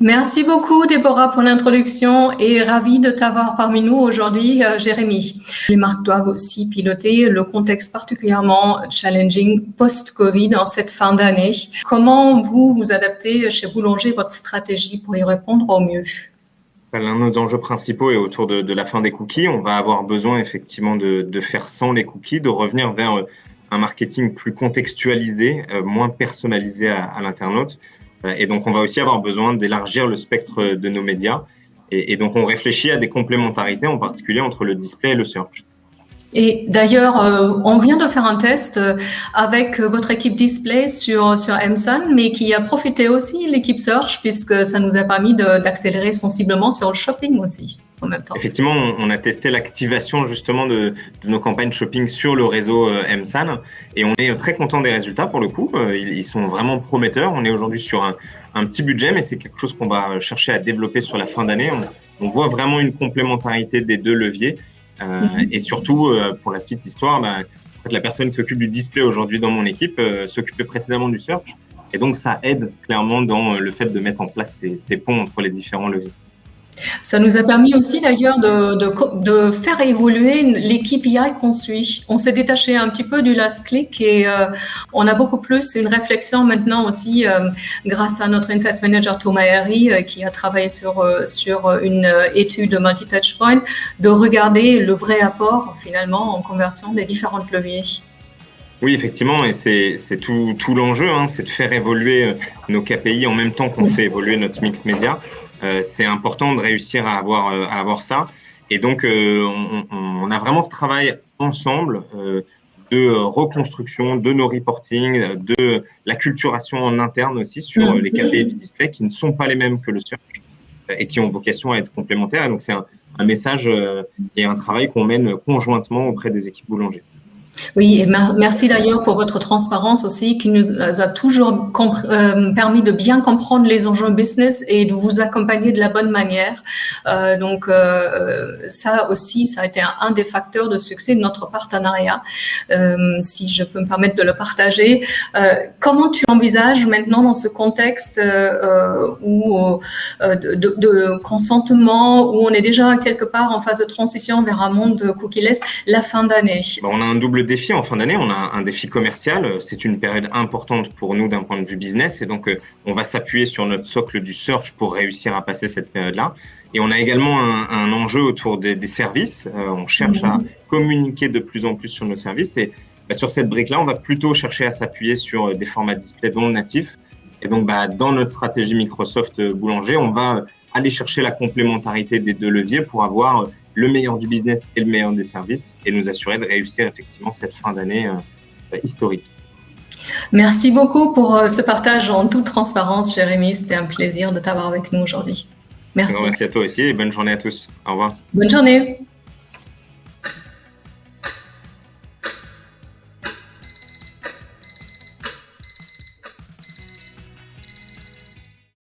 Merci beaucoup, Déborah, pour l'introduction et ravie de t'avoir parmi nous aujourd'hui, Jérémy. Les marques doivent aussi piloter le contexte particulièrement challenging post-Covid en cette fin d'année. Comment vous adaptez chez Boulanger votre stratégie pour y répondre au mieux? L'un de nos enjeux principaux est autour de la fin des cookies. On va avoir besoin effectivement de faire sans les cookies, de revenir vers un marketing plus contextualisé, moins personnalisé à l'internaute. Et donc, on va aussi avoir besoin d'élargir le spectre de nos médias. Et donc, on réfléchit à des complémentarités, en particulier entre le display et le search. Et d'ailleurs, on vient de faire un test avec votre équipe display sur MSAN, mais qui a profité aussi l'équipe search, puisque ça nous a permis d'accélérer sensiblement sur le shopping aussi. En même temps. Effectivement, on a testé l'activation justement de nos campagnes shopping sur le réseau MSAN et on est très content des résultats pour le coup. Ils sont vraiment prometteurs. On est aujourd'hui sur un petit budget, mais c'est quelque chose qu'on va chercher à développer sur la fin d'année. On voit vraiment une complémentarité des deux leviers et surtout, pour la petite histoire, en fait, la personne qui s'occupe du display aujourd'hui dans mon équipe s'occupait précédemment du search et donc ça aide clairement dans le fait de mettre en place ces ponts entre les différents leviers. Ça nous a permis aussi d'ailleurs de faire évoluer l'équipe AI qu'on suit. On s'est détaché un petit peu du last click et on a beaucoup plus une réflexion maintenant aussi grâce à notre Insight Manager Thomas Herry qui a travaillé sur une étude multi-touch point, de regarder le vrai apport finalement en conversion des différentes leviers. Oui, effectivement, et c'est tout l'enjeu, c'est de faire évoluer nos KPI en même temps qu'on fait évoluer notre mix média. C'est important de réussir à avoir ça. Et donc, on a vraiment ce travail ensemble de reconstruction de nos reporting, de l'acculturation en interne aussi sur les KPI du display qui ne sont pas les mêmes que le search et qui ont vocation à être complémentaires. Et donc, c'est un message et un travail qu'on mène conjointement auprès des équipes Boulanger. Oui, et merci d'ailleurs pour votre transparence aussi qui nous a toujours permis de bien comprendre les enjeux business et de vous accompagner de la bonne manière. Ça aussi, ça a été un des facteurs de succès de notre partenariat, si je peux me permettre de le partager. Comment tu envisages maintenant dans ce contexte de consentement, où on est déjà quelque part en phase de transition vers un monde cookie-less, la fin d'année? On a un double défi en fin d'année. On a un défi commercial. C'est une période importante pour nous d'un point de vue business. Et donc, on va s'appuyer sur notre socle du search pour réussir à passer cette période-là. Et on a également un enjeu autour des services. On cherche à communiquer de plus en plus sur nos services. Et sur cette brique-là, on va plutôt chercher à s'appuyer sur des formats display dont le natif. Et donc, dans notre stratégie Microsoft Boulanger, on va aller chercher la complémentarité des deux leviers pour avoir le meilleur du business et le meilleur des services et nous assurer de réussir effectivement cette fin d'année historique. Merci beaucoup pour ce partage en toute transparence, Jérémy. C'était un plaisir de t'avoir avec nous aujourd'hui. Merci. Merci à toi aussi et bonne journée à tous. Au revoir. Bonne journée.